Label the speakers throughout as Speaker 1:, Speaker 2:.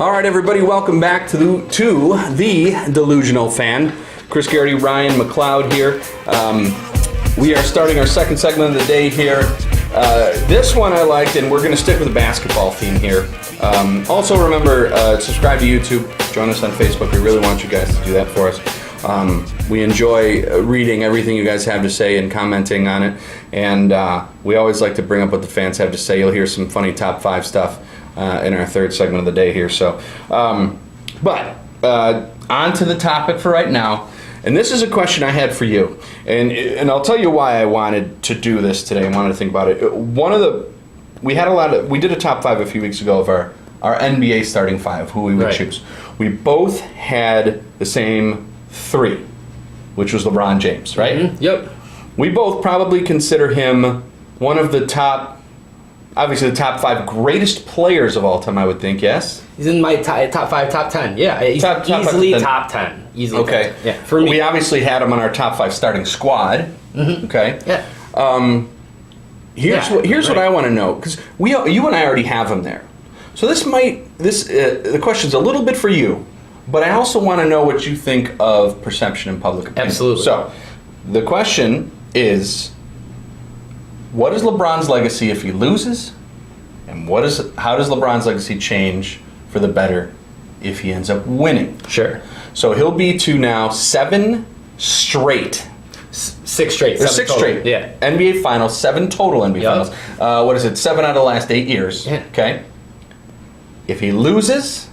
Speaker 1: All right, everybody, welcome back to the Delusional Fan. Chris Geraghty, Ryan McCloud here. We are starting our second segment of the day here. This one I liked, and we're going to stick with the basketball theme here. Also, remember, subscribe to YouTube. Join us on Facebook. We really want you guys to do that for us. We enjoy reading everything you guys have to say and commenting on it. And we always like to bring up what the fans have to say. You'll hear some funny top 5 stuff in our third segment of the day here. So, but on to the topic for right now. And this is a question I had for you. And I'll tell you why I wanted to do this today. I wanted to think about it. We did a top 5 a few weeks ago of our NBA starting 5, who we would choose. We both had the same 3, which was LeBron James, right?
Speaker 2: Mm-hmm. Yep.
Speaker 1: We both probably consider him one of the top 5 greatest players of all time, I would think, yes?
Speaker 2: He's in my top 5, top 10. Yeah, he's easily top 10. Easily
Speaker 1: okay.
Speaker 2: Top 10. Yeah, for me.
Speaker 1: We obviously had him on our top 5 starting squad. Mm-hmm. Okay.
Speaker 2: Yeah.
Speaker 1: Here's what I want to know, because you and I already have him there. So the question's a little bit for you, but I also want to know what you think of perception and public opinion.
Speaker 2: Absolutely.
Speaker 1: So the question is, what is LeBron's legacy if he loses? And how does LeBron's legacy change for the better if he ends up winning?
Speaker 2: Sure.
Speaker 1: So he'll be to now 7 straight.
Speaker 2: 6 straight.
Speaker 1: There's 6 straight.
Speaker 2: Yeah.
Speaker 1: NBA Finals, 7 total NBA Finals. What is it? 7 out of the last 8 years.
Speaker 2: Yeah.
Speaker 1: Okay. If he loses,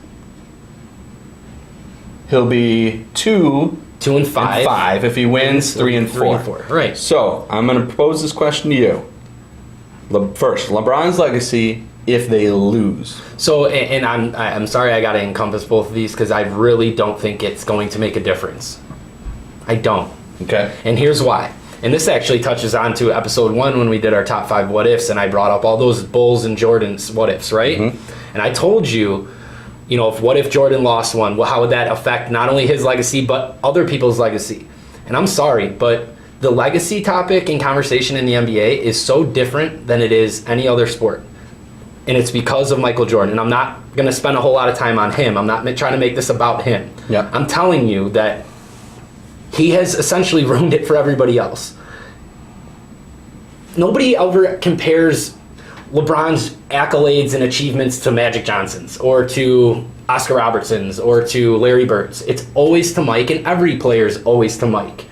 Speaker 1: he'll be 2
Speaker 2: and 5.
Speaker 1: If he wins, 3 and 4.
Speaker 2: Right.
Speaker 1: So I'm going to propose this question to you. First, LeBron's legacy if they lose.
Speaker 2: So, and I'm sorry I got to encompass both of these because I really don't think it's going to make a difference. I don't.
Speaker 1: Okay.
Speaker 2: And here's why. And this actually touches on to episode 1 when we did our top 5 what ifs, and I brought up all those Bulls and Jordan's what ifs, right? Mm-hmm. And I told you, what if Jordan lost one? Well, how would that affect not only his legacy, but other people's legacy? And I'm sorry, but the legacy topic and conversation in the NBA is so different than it is any other sport. And it's because of Michael Jordan. And I'm not going to spend a whole lot of time on him. I'm not trying to make this about him.
Speaker 1: Yeah.
Speaker 2: I'm telling you that he has essentially ruined it for everybody else. Nobody ever compares LeBron's accolades and achievements to Magic Johnson's or to Oscar Robertson's or to Larry Bird's. It's always to Mike, and every player is always to Mike.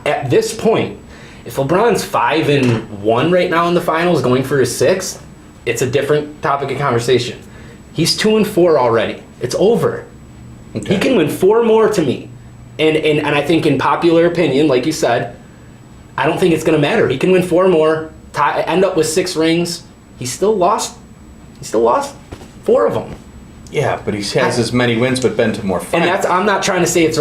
Speaker 2: At this point, if LeBron's 5-1 right now in the finals, going for his 6th, it's a different topic of conversation. He's 2-4 already. It's over. Okay. He can win 4 more to me. And I think in popular opinion, like you said, I don't think it's going to matter. He can win 4 more, end up with 6 rings. He still lost 4 of them.
Speaker 1: Yeah, but he has as many wins, but been to more finals.
Speaker 2: And I'm not trying to say it's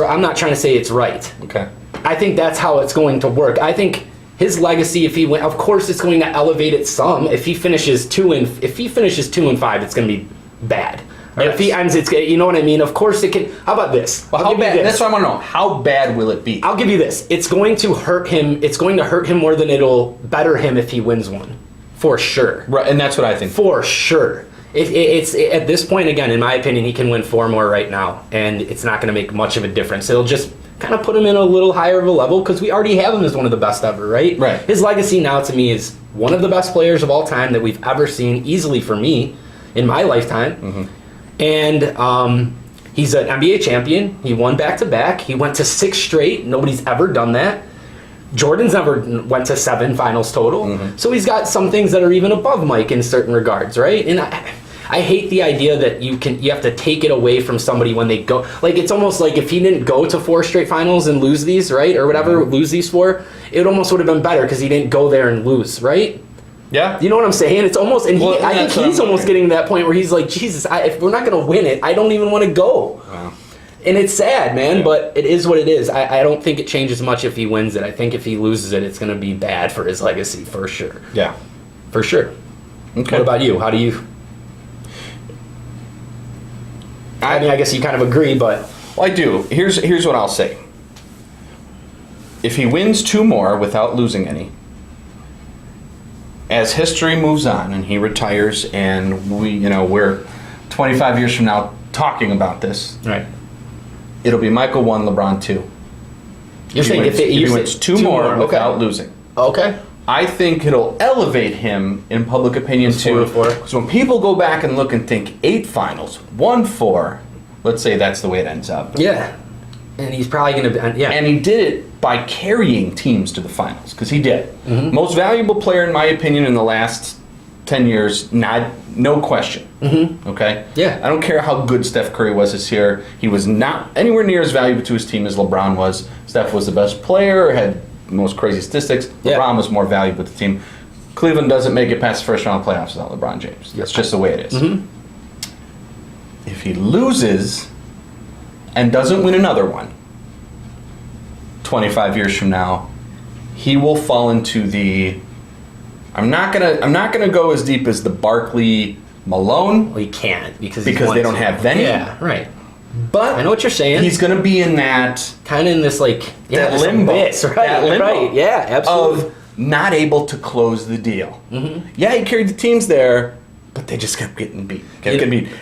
Speaker 2: right.
Speaker 1: Okay.
Speaker 2: I think that's how it's going to work. I think his legacy, if he win, of course, it's going to elevate it some. If he finishes 2 and 5, it's going to be bad. Yes. If he ends, you know what I mean. Of course, it can. How about this?
Speaker 1: Well, how bad? That's what I want to know. How bad will it be?
Speaker 2: I'll give you this. It's going to hurt him. It's going to hurt him more than it'll better him if he wins one, for sure.
Speaker 1: Right, and that's what I think.
Speaker 2: For sure. It's at this point, again, in my opinion, he can win 4 more right now, and it's not going to make much of a difference. It'll just kind of put him in a little higher of a level because we already have him as one of the best ever, right?
Speaker 1: Right.
Speaker 2: His legacy now to me is one of the best players of all time that we've ever seen, easily for me, in my lifetime. Mm-hmm. And he's an NBA champion. He won back-to-back. He went to 6 straight. Nobody's ever done that. Jordan's never went to 7 finals total. Mm-hmm. So he's got some things that are even above Mike in certain regards, right? And I hate the idea that you have to take it away from somebody when they go. Like, it's almost like if he didn't go to 4 straight finals and lose these, right, or whatever, lose these 4, it almost would have been better because he didn't go there and lose, right?
Speaker 1: Yeah.
Speaker 2: You know what I'm saying? It's almost, and I think he's almost getting to that point where he's like, Jesus, if we're not going to win it, I don't even want to go.
Speaker 1: Wow.
Speaker 2: And it's sad, man, but it is what it is. I don't think it changes much if he wins it. I think if he loses it, it's going to be bad for his legacy, for sure.
Speaker 1: Yeah.
Speaker 2: For sure.
Speaker 1: Okay.
Speaker 2: What about you? How do you... I mean, I guess you kind of agree, but...
Speaker 1: Well, I do. Here's what I'll say. If he wins 2 more without losing any, as history moves on and he retires and we're 25 years from now talking about this,
Speaker 2: Right.
Speaker 1: it'll be Michael 1, LeBron 2.
Speaker 2: You're saying if he
Speaker 1: wins two more without losing.
Speaker 2: Okay.
Speaker 1: I think it'll elevate him in public opinion
Speaker 2: It's
Speaker 1: too.
Speaker 2: 4-4.
Speaker 1: Because when people go back and look and think 8 finals, 1-4, let's say that's the way it ends up.
Speaker 2: Yeah. And he's probably going to be, yeah.
Speaker 1: And he did it by carrying teams to the finals, because he did.
Speaker 2: Mm-hmm.
Speaker 1: Most valuable player, in my opinion, in the last 10 years, no question.
Speaker 2: Mm-hmm.
Speaker 1: Okay?
Speaker 2: Yeah.
Speaker 1: I don't care how good Steph Curry was this year. He was not anywhere near as valuable to his team as LeBron was. Steph was the best player, had the most crazy statistics.
Speaker 2: Yeah.
Speaker 1: LeBron was more valuable to the team. Cleveland doesn't make it past the first round of playoffs without LeBron James. That's just the way it is.
Speaker 2: Mm-hmm.
Speaker 1: If he loses and doesn't win another one, 25 years from now, he will fall into the. I'm not gonna go as deep as the Barkley Malone,
Speaker 2: Well, he can't because
Speaker 1: they don't have any.
Speaker 2: Yeah, right.
Speaker 1: but
Speaker 2: I know what you're saying.
Speaker 1: He's gonna be in that
Speaker 2: kind of in this like
Speaker 1: that
Speaker 2: this
Speaker 1: limbo,
Speaker 2: abyss, right?
Speaker 1: that limbo
Speaker 2: Right. Yeah, absolutely.
Speaker 1: of not able to close the deal.
Speaker 2: Mm-hmm.
Speaker 1: Yeah, he carried the teams there, but they just kept getting beat.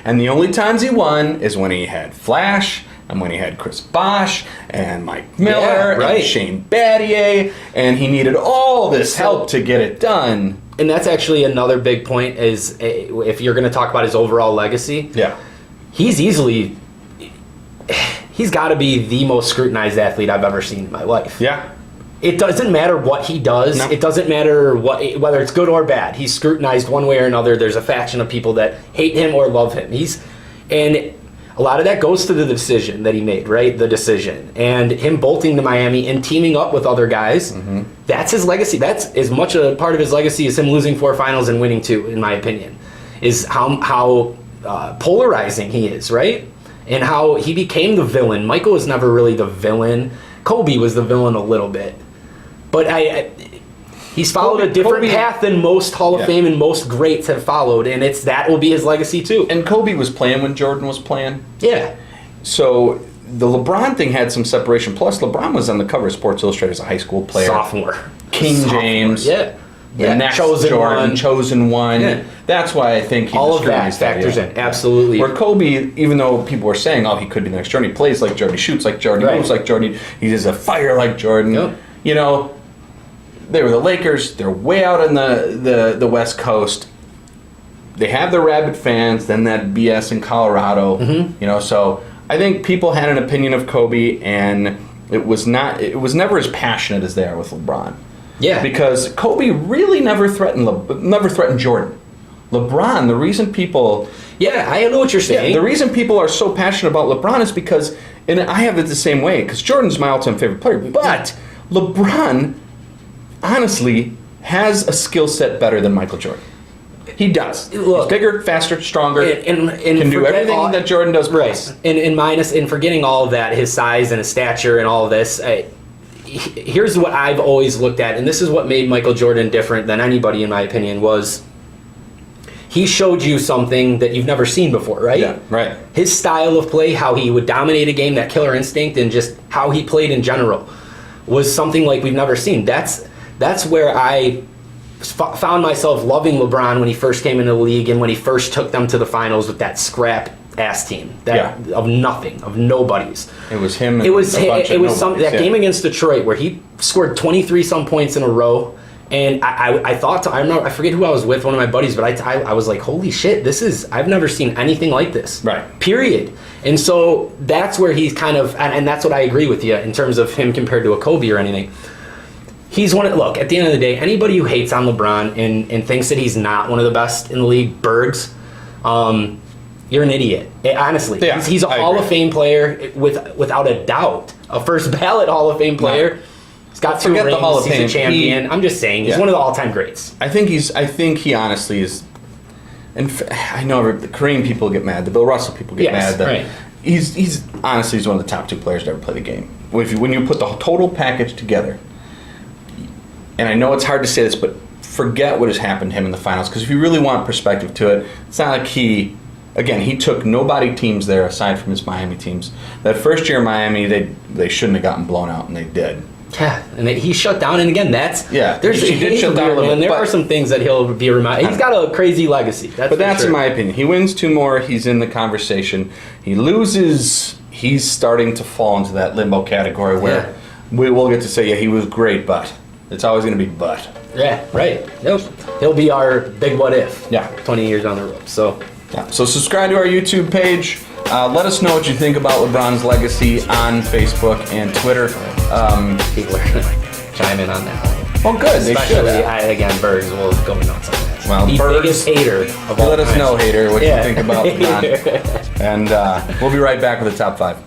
Speaker 1: And the only times he won is when he had Flash, and when he had Chris Bosh, and Mike Miller,
Speaker 2: right.
Speaker 1: and Shane Battier, and he needed all this help to get it done.
Speaker 2: And that's actually another big point is if you're going to talk about his overall legacy,
Speaker 1: Yeah.
Speaker 2: he's got to be the most scrutinized athlete I've ever seen in my life.
Speaker 1: Yeah.
Speaker 2: It doesn't matter what he does.
Speaker 1: No.
Speaker 2: It doesn't matter whether it's good or bad. He's scrutinized one way or another. There's a faction of people that hate him or love him. And a lot of that goes to the decision that he made, right? The decision. And him bolting to Miami and teaming up with other guys. Mm-hmm. That's his legacy. That's as much a part of his legacy as him losing 4 finals and winning 2, in my opinion, is how polarizing he is, right? And how he became the villain. Michael was never really the villain. Kobe was the villain a little bit. But he's followed a different path than most Hall of Fame and most greats have followed, and that will be his legacy too.
Speaker 1: And Kobe was playing when Jordan was playing.
Speaker 2: Yeah.
Speaker 1: So the LeBron thing had some separation. Plus, LeBron was on the cover of Sports Illustrated as a high school player.
Speaker 2: Sophomore.
Speaker 1: James.
Speaker 2: Yeah.
Speaker 1: The next
Speaker 2: chosen
Speaker 1: Jordan,
Speaker 2: one.
Speaker 1: chosen one.
Speaker 2: Yeah.
Speaker 1: That's why I think he
Speaker 2: All of that
Speaker 1: scrutinized
Speaker 2: factors
Speaker 1: yeah.
Speaker 2: in. Absolutely.
Speaker 1: Where Kobe, even though people were saying, oh, he could be the next Jordan, he plays like Jordan, he shoots like Jordan, he moves like Jordan, he has a fire like Jordan.
Speaker 2: Yep.
Speaker 1: You know, they were the Lakers. They're way out on the West Coast. They have the rabid fans. Then that BS in Colorado.
Speaker 2: Mm-hmm.
Speaker 1: You know, so I think people had an opinion of Kobe, and it was never as passionate as they are with LeBron.
Speaker 2: Yeah.
Speaker 1: Because Kobe really never threatened Jordan. LeBron, the reason people
Speaker 2: Yeah, I know what you're saying.
Speaker 1: the reason people are so passionate about LeBron is because, and I have it the same way, because Jordan's my all-time favorite player, but LeBron honestly has a skill set better than Michael Jordan. He does.
Speaker 2: Look,
Speaker 1: he's bigger, faster, stronger,
Speaker 2: and
Speaker 1: can do everything that Jordan does.
Speaker 2: Right. And forgetting all of that, his size and his stature and all of this, here's what I've always looked at, and this is what made Michael Jordan different than anybody, in my opinion, was he showed you something that you've never seen before, right?
Speaker 1: Yeah, right.
Speaker 2: His style of play, how he would dominate a game, that killer instinct, and just how he played in general was something like we've never seen. That's where I found myself loving LeBron when he first came into the league and when he first took them to the finals with that scrap ass team of nothing, of nobodies.
Speaker 1: It was him. And
Speaker 2: It was
Speaker 1: that
Speaker 2: game against Detroit where he scored 23 some points in a row, and I forget who I was with, one of my buddies, but I was like, holy shit, I've never seen anything like this.
Speaker 1: Right.
Speaker 2: Period. And so that's where he's kind of, and that's what I agree with you in terms of him compared to a Kobe or anything. He's look, at the end of the day, anybody who hates on LeBron and thinks that he's not one of the best in the league, Bergs, you're an idiot. Honestly.
Speaker 1: Yeah,
Speaker 2: he's a Hall of Fame player without a doubt. A first ballot Hall of Fame player. He's got 2 rings.
Speaker 1: The Hall of
Speaker 2: He's
Speaker 1: Fame.
Speaker 2: a champion. I'm just saying, he's one of the all-time greats.
Speaker 1: I think he honestly is, and I know the Kareem people get mad, the Bill Russell people get mad.
Speaker 2: Right.
Speaker 1: He's honestly one of the top 2 players to ever play the game. When you put the total package together, and I know it's hard to say this, but forget what has happened to him in the finals, because if you really want perspective to it, it's not like he took nobody teams there aside from his Miami teams. That first year in Miami, they shouldn't have gotten blown out, and they did.
Speaker 2: Yeah, and he shut down, and again, that's
Speaker 1: he did shut down a little
Speaker 2: and
Speaker 1: bit,
Speaker 2: there
Speaker 1: but-
Speaker 2: are some things that he'll be reminded. He's got a crazy legacy.
Speaker 1: But that's in my opinion. He wins 2 more, he's in the conversation. He loses, he's starting to fall into that limbo category where we will get to say, yeah, he was great, but it's always going to be but.
Speaker 2: Yeah, right. He'll be our big what if.
Speaker 1: Yeah.
Speaker 2: 20 years on the road. So.
Speaker 1: Yeah. So subscribe to our YouTube page. Let us know what you think about LeBron's legacy on Facebook and Twitter.
Speaker 2: People are gonna chime in on that.
Speaker 1: Well, good. They should.
Speaker 2: Especially, again, Bergs will go nuts on that.
Speaker 1: Well,
Speaker 2: the
Speaker 1: Bergs,
Speaker 2: biggest hater of all
Speaker 1: let us
Speaker 2: time.
Speaker 1: know, hater, what you think about LeBron. And we'll be right back with the top 5.